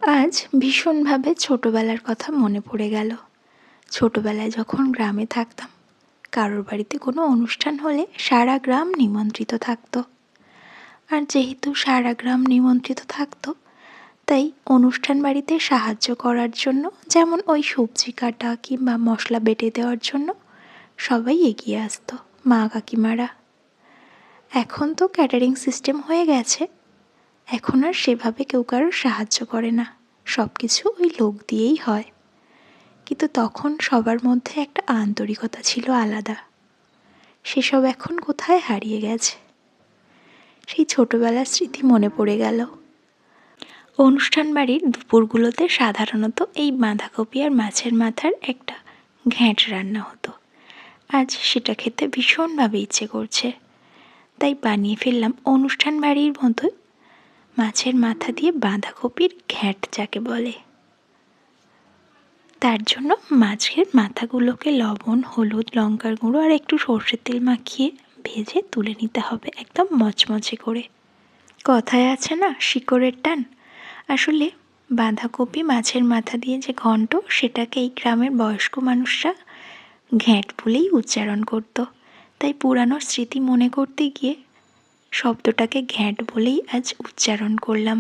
আজ ভীষণভাবে ছোটবেলার কথা মনে পড়ে গেল। ছোটবেলায় যখন গ্রামে থাকতাম, কারোর বাড়িতে কোনো অনুষ্ঠান হলে সারা গ্রাম নিমন্ত্রিত থাকতো। আর যেহেতু সারা গ্রাম নিমন্ত্রিত থাকতো, তাই অনুষ্ঠান বাড়িতে সাহায্য করার জন্য, যেমন ওই সবজি কাটা কিংবা মশলা বেটে দেওয়ার জন্য সবাই এগিয়ে আসতো, মা কাকিমারা। এখন তো ক্যাটারিং সিস্টেম হয়ে গেছে, এখন আর সেভাবে কেউ কারোর সাহায্য করে না, সব কিছু ওই লোক দিয়েই হয়। কিন্তু তখন সবার মধ্যে একটা আন্তরিকতা ছিল আলাদা, সেসব এখন কোথায় হারিয়ে গেছে। সেই ছোটবেলার স্মৃতি মনে পড়ে গেল। অনুষ্ঠান বাড়ির দুপুরগুলোতে সাধারণত এই বাঁধাকপি আর মাছের মাথার একটা ঘ্যাঁট রান্না হতো। আজ সেটা খেতে ভীষণভাবে ইচ্ছে করছে, তাই বানিয়ে ফেললাম অনুষ্ঠান বাড়ির মতো মাছের মাথা দিয়ে বাঁধাকপির ঘ্যাঁট যাকে বলে। তার জন্য মাছের মাথাগুলোকে লবণ, হলুদ, লঙ্কার গুঁড়ো আর একটু সর্ষের তেল মাখিয়ে ভেজে তুলে নিতে হবে একদম মচমচে করে। কথায় আছে না, শিকড়ের টান। আসলে বাঁধাকপি মাছের মাথা দিয়ে যে ঘন্ট, সেটাকে এই গ্রামের বয়স্ক মানুষরা ঘ্যাঁট বলেই উচ্চারণ করত। তাই পুরানো স্মৃতি মনে করতে গিয়ে শব্দটাকে ঘ্যাঁট বলেই আজ উচ্চারণ করলাম।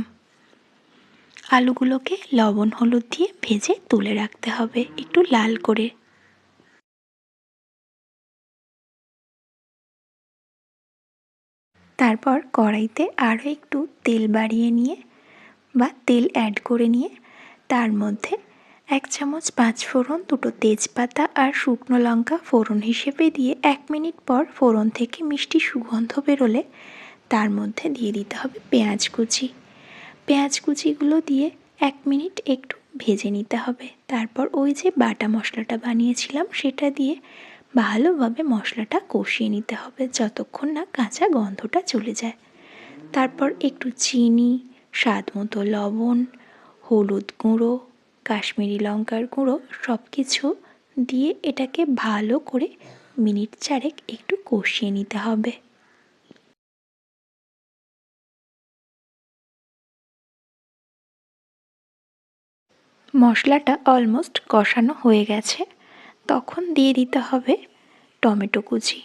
আলুগুলোকে লবণ হলুদ দিয়ে ভেজে তুলে রাখতে হবে একটু লাল করে। তারপর কড়াইতে আরও একটু তেল বাড়িয়ে নিয়ে বা তেল অ্যাড করে নিয়ে তার মধ্যে 1 চামচ 5 ফোড়ন, 2টো তেজপাতা আর শুকনো লঙ্কা ফোড়ন হিসেবে দিয়ে 1 মিনিট পর ফোড়ন থেকে মিষ্টি সুগন্ধ বেরোলে তার মধ্যে দিয়ে দিতে হবে পেঁয়াজ কুচি। পেঁয়াজ কুচিগুলো দিয়ে 1 মিনিট একটু ভেজে নিতে হবে। তারপর ওই যে বাটা মশলাটা বানিয়েছিলাম সেটা দিয়ে ভালোভাবে মশলাটা কষিয়ে নিতে হবে যতক্ষণ না কাঁচা গন্ধটা চলে যায়। তারপর একটু চিনি, স্বাদ মতো লবণ, হলুদ গুঁড়ো, কাশ্মীরি লঙ্কার গুঁড়ো সব কিছু দিয়ে এটাকে ভালো করে মিনিট 4 একটু কষিয়ে নিতে হবে। মশলাটা অলমোস্ট কষানো হয়ে গেছে, তখন দিয়ে দিতে হবে টমেটো কুচি।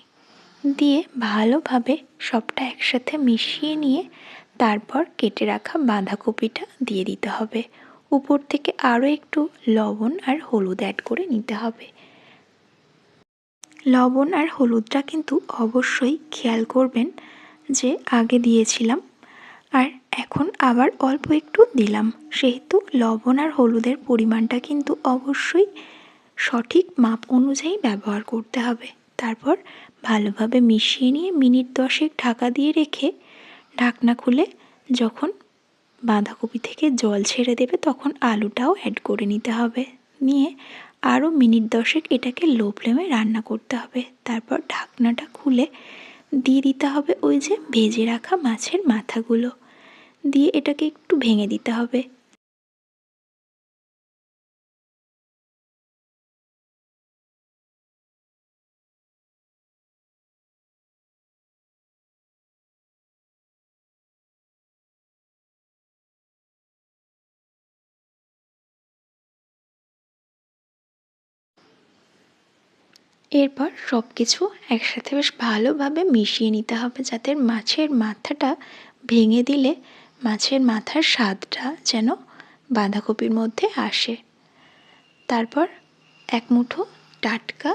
দিয়ে ভালোভাবে সবটা একসাথে মিশিয়ে নিয়ে তারপর কেটে রাখা বাঁধাকপিটা দিয়ে দিতে হবে। উপর থেকে আরও একটু লবণ আর হলুদ অ্যাড করে নিতে হবে। লবণ আর হলুদটা কিন্তু অবশ্যই খেয়াল করবেন যে আগে দিয়েছিলাম আর এখন আবার অল্প একটু দিলাম, সেহেতু লবণ আর হলুদের পরিমাণটা কিন্তু অবশ্যই সঠিক মাপ অনুযায়ী ব্যবহার করতে হবে। তারপর ভালোভাবে মিশিয়ে নিয়ে মিনিট 10 ঢাকা দিয়ে রেখে ঢাকনা খুলে যখন বাঁধাকপি থেকে জল ছেড়ে দেবে তখন আলুটাও অ্যাড করে নিতে হবে। নিয়ে আরও মিনিট 10 এটাকে লো ফ্লেমে রান্না করতে হবে। তারপর ঢাকনাটা খুলে দিয়ে দিতে হবে ওই যে ভেজে রাখা মাছের মাথাগুলো, দিয়ে এটাকে একটু ভেঙে দিতে হবে। এরপর সব কিছু একসাথে বেশ ভালোভাবে মিশিয়ে নিতে হবে যাতে মাছের মাথাটা ভেঙে দিলে মাছের মাথার স্বাদটা যেন বাঁধাকপির মধ্যে আসে। তারপর 1 মুঠো টাটকা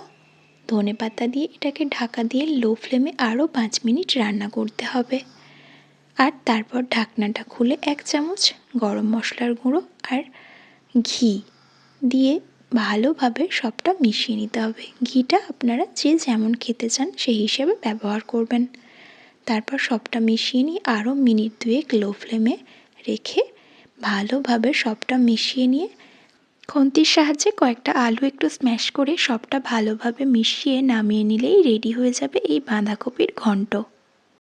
ধনেপাতা দিয়ে এটাকে ঢাকা দিয়ে লো ফ্লেমে আরও 5 মিনিট রান্না করতে হবে। আর তারপর ঢাকনাটা খুলে 1 চামচ গরম মশলার গুঁড়ো আর ঘি দিয়ে ভালোভাবে সবটা মিশিয়ে নিতে হবে। ঘিটা আপনারা যে যেমন খেতে চান সেই হিসেবে ব্যবহার করবেন। তারপর সবটা মিশিয়ে নিয়ে আরও মিনিট 2 লো ফ্লেমে রেখে ভালোভাবে সবটা মিশিয়ে নিয়ে খুন্তির সাহায্যে কয়েকটা আলু একটু স্ম্যাশ করে সবটা ভালোভাবে মিশিয়ে নামিয়ে নিলেই রেডি হয়ে যাবে এই বাঁধাকপির ঘন্ট।